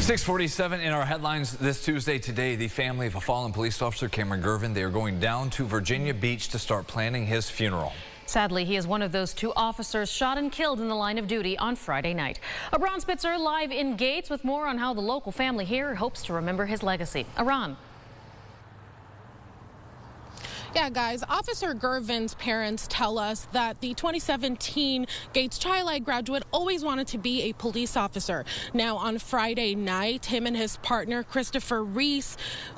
6:47 in our headlines this Tuesday. Today, the family of a fallen police officer, Cameron Gervin, they are going down to Virginia Beach to start planning his funeral. Sadly, he is one of those two officers shot and killed in the line of duty on Friday night. Aron Spitzer live in Gates with more on how the local family here hopes to remember his legacy. Aron. Yeah, guys, Officer Gervin's parents tell us that the 2017 Gates Chi-Lite graduate always wanted to be a police officer. Now, on Friday night, him and his partner, Christopher Reese,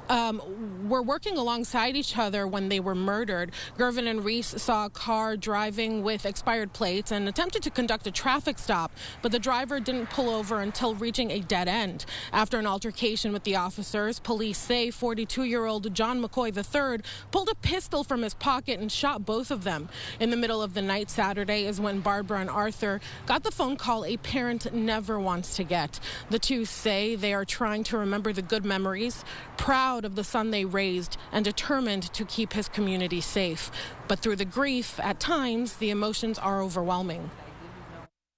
were working alongside each other when they were murdered. Gervin and Reese saw a car driving with expired plates and attempted to conduct a traffic stop, but the driver didn't pull over until reaching a dead end. After an altercation with the officers, police say 42-year-old John McCoy III pulled a pistol from his pocket and shot both of them. In the middle of the night Saturday is when Barbara and Arthur got the phone call a parent never wants to get. The two say they are trying to remember the good memories, proud of the son they raised, and determined to keep his community safe. But through the grief, at times, the emotions are overwhelming.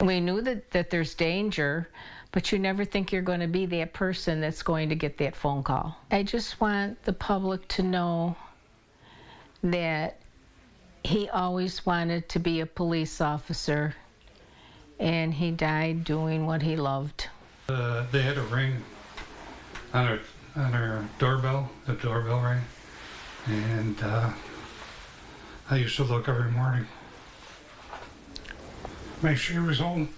We knew that there's danger, but you never think you're going to be that person that's going to get that phone call. I just want the public to know that he always wanted to be a police officer, and he died doing what he loved. They had a ring on her doorbell. The doorbell rang, and I used to look every morning, make sure he was home.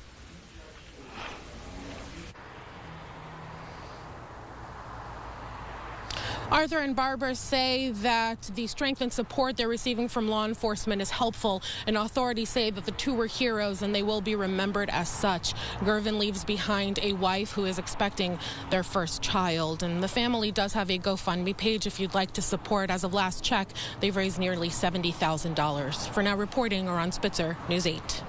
Arthur and Barbara say that the strength and support they're receiving from law enforcement is helpful, and authorities say that the two were heroes and they will be remembered as such. Gervin leaves behind a wife who is expecting their first child, and the family does have a GoFundMe page if you'd like to support. As of last check, they've raised nearly $70,000. For now, reporting, Aron Spitzer, News 8.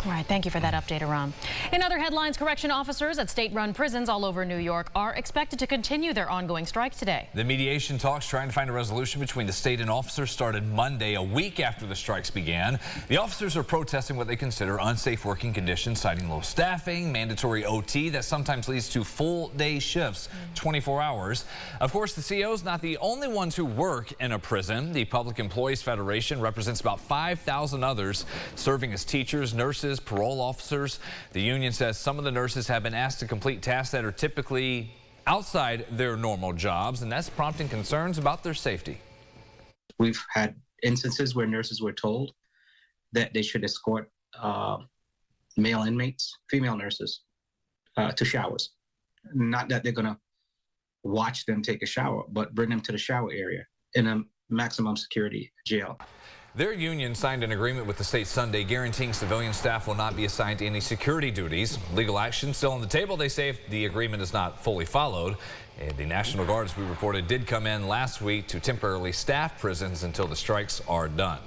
All right, thank you for that update, Aron. In other headlines, correction officers at state-run prisons all over New York are expected to continue their ongoing strike today. The mediation talks trying to find a resolution between the state and officers started Monday, a week after the strikes began. The officers are protesting what they consider unsafe working conditions, citing low staffing, mandatory OT that sometimes leads to full-day shifts, 24 hours. Of course, the CO's not the only ones who work in a prison. The Public Employees Federation represents about 5,000 others serving as teachers, nurses, parole officers. The union says some of the nurses have been asked to complete tasks that are typically outside their normal jobs, and that's prompting concerns about their safety. We've had instances where nurses were told that they should escort male inmates, female nurses, to showers. Not that they're going to watch them take a shower, but bring them to the shower area in a maximum security jail. Their union signed an agreement with the state Sunday guaranteeing civilian staff will not be assigned to any security duties. Legal action still on the table, they say, if the agreement is not fully followed. And the National Guard, as we reported, did come in last week to temporarily staff prisons until the strikes are done.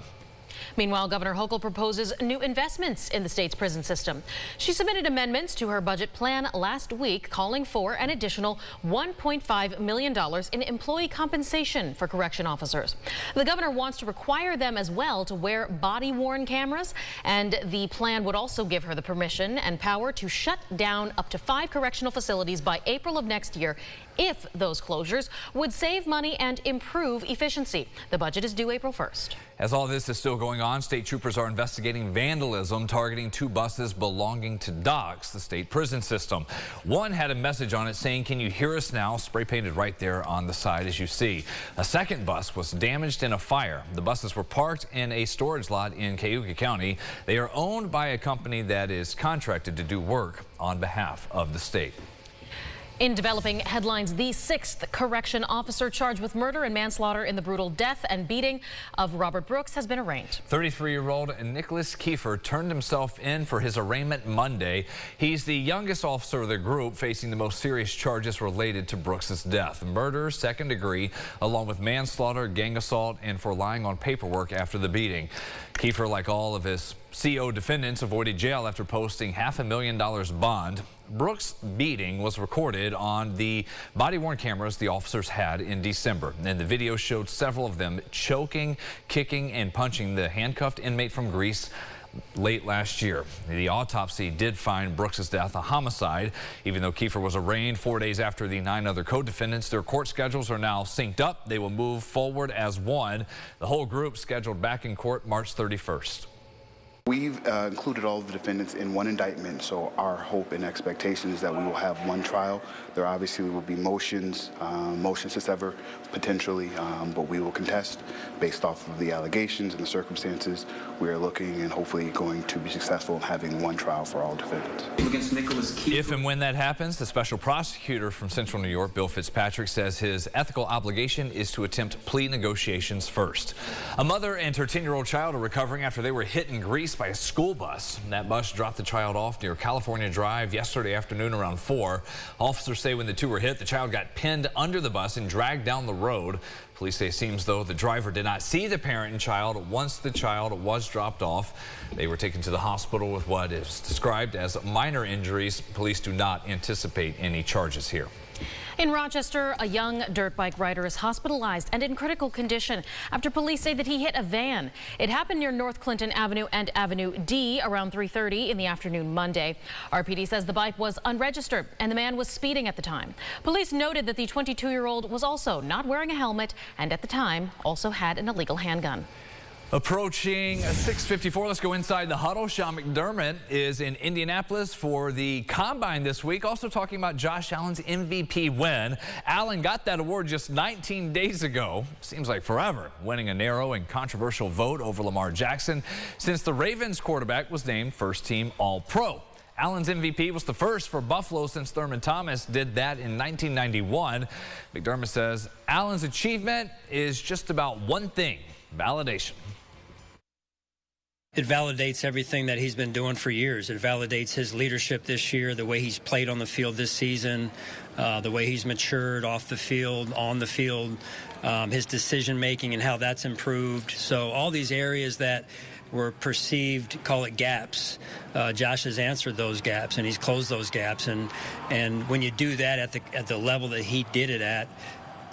Meanwhile, Governor Hochul proposes new investments in the state's prison system. She submitted amendments to her budget plan last week, calling for an additional $1.5 million in employee compensation for correction officers. The governor wants to require them as well to wear body-worn cameras, and the plan would also give her the permission and power to shut down up to 5 correctional facilities by April of next year if those closures would save money and improve efficiency. The budget is due April 1st. As all this is still going on, state troopers are investigating vandalism targeting 2 buses belonging to Docks, the state prison system. One had a message on it saying, "Can you hear us now?" spray painted right there on the side, as you see. A second bus was damaged in a fire. The buses were parked in a storage lot in Cayuga County. They are owned by a company that is contracted to do work on behalf of the state. In developing headlines, the 6th correction officer charged with murder and manslaughter in the brutal death and beating of Robert Brooks has been arraigned. 33-year-old Nicholas Kiefer turned himself in for his arraignment Monday. He's the youngest officer of the group, facing the most serious charges related to Brooks' death: murder, second degree, along with manslaughter, gang assault, and for lying on paperwork after the beating. Kiefer, like all of his CO defendants, avoided jail after posting $500,000 bond. Brooks' beating was recorded on the body-worn cameras the officers had in December, and the video showed several of them choking, kicking, and punching the handcuffed inmate from Greece. late last year. The autopsy did find Brooks' death a homicide. Even though Kiefer was arraigned 4 days after the 9 other co-defendants, their court schedules are now synced up. They will move forward as one. The whole group scheduled back in court March 31st. We've included all of the defendants in one indictment, so our hope and expectation is that we will have one trial. There obviously will be motions to sever potentially, but we will contest based off of the allegations and the circumstances. We are looking and hopefully going to be successful in having one trial for all defendants. If and when that happens, the special prosecutor from Central New York, Bill Fitzpatrick, says his ethical obligation is to attempt plea negotiations first. A mother and her 10-year-old child are recovering after they were hit in Greece by a school bus. That bus dropped the child off near California Drive yesterday afternoon around 4. Officers say when the two were hit, the child got pinned under the bus and dragged down the road. Police say it seems though the driver did not see the parent and child once the child was dropped off. They were taken to the hospital with what is described as minor injuries. Police do not anticipate any charges here. In Rochester, a young dirt bike rider is hospitalized and in critical condition after police say that he hit a van. It happened near North Clinton Avenue and Avenue D around 3:30 in the afternoon Monday. RPD says the bike was unregistered and the man was speeding at the time. Police noted that the 22-year-old was also not wearing a helmet and at the time also had an illegal handgun. Approaching 6:54, let's go inside the huddle. Sean McDermott is in Indianapolis for the Combine this week. Also talking about Josh Allen's MVP win. Allen got that award just 19 days ago. Seems like forever, winning a narrow and controversial vote over Lamar Jackson since the Ravens quarterback was named first-team All-Pro. Allen's MVP was the first for Buffalo since Thurman Thomas did that in 1991. McDermott says Allen's achievement is just about one thing: validation. It validates everything that he's been doing for years. It validates his leadership this year, the way he's played on the field this season, the way he's matured off the field, on the field, his decision-making and how that's improved. So all these areas that were perceived, call it gaps, Josh has answered those gaps and he's closed those gaps. And when you do that at the level that he did it at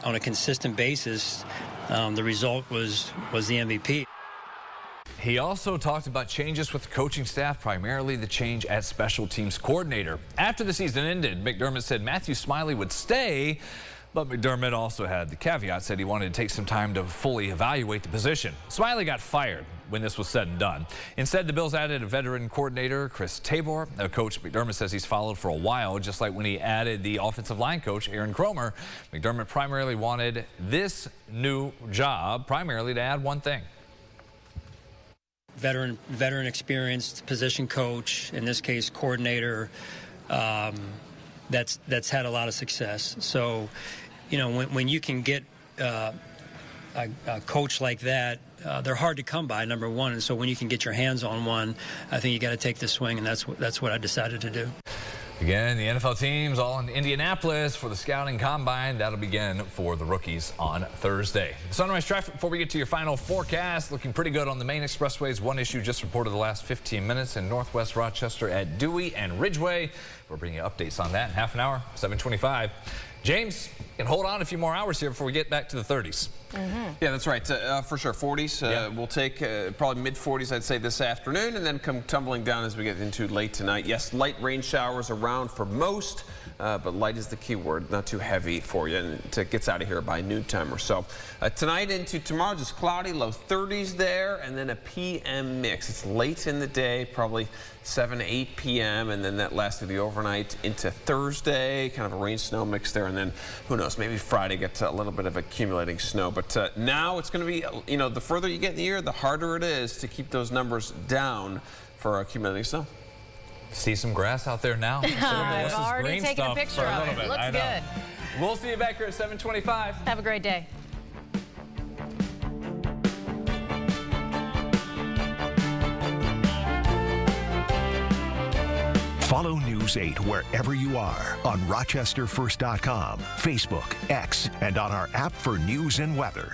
on a consistent basis, the result was the MVP. He also talked about changes with the coaching staff, primarily the change at special teams coordinator. After the season ended, McDermott said Matthew Smiley would stay, but McDermott also had the caveat, said he wanted to take some time to fully evaluate the position. Smiley got fired when this was said and done. Instead, the Bills added a veteran coordinator, Chris Tabor, a coach McDermott says he's followed for a while, just like when he added the offensive line coach, Aaron Cromer. McDermott primarily wanted this new job primarily to add one thing. Veteran experienced position coach, in this case coordinator, that's had a lot of success. So, you know, when you can get a coach like that, they're hard to come by, number one. And so when you can get your hands on one, I think you got to take the swing, and that's what I decided to do. Again, the NFL teams all in Indianapolis for the scouting combine. That'll begin for the rookies on Thursday. Sunrise traffic before we get to your final forecast. Looking pretty good on the main expressways. One issue just reported the last 15 minutes in northwest Rochester at Dewey and Ridgeway. We'll bring you updates on that in half an hour, 7:25. James, you can hold on a few more hours here before we get back to the 30s. Yeah, that's right. For sure, 40s. We'll take probably mid-40s, I'd say, this afternoon, and then come tumbling down as we get into late tonight. Yes, light rain showers around for most, but light is the key word. Not too heavy for you, and it gets out of here by noontime or so. Tonight into tomorrow, just cloudy, low 30s there, and then a PM mix. It's late in the day, probably 7 to 8 p.m., and then that lasts through the overnight into Thursday, kind of a rain-snow mix there, and then who knows, maybe Friday gets a little bit of accumulating snow. But now it's going to be, you know, the further you get in the year, the harder it is to keep those numbers down for accumulating snow. See some grass out there now. I've already taken a picture of it. Looks good. We'll see you back here at 7:25. Have a great day. Follow News 8 wherever you are on RochesterFirst.com, Facebook, X, and on our app for news and weather.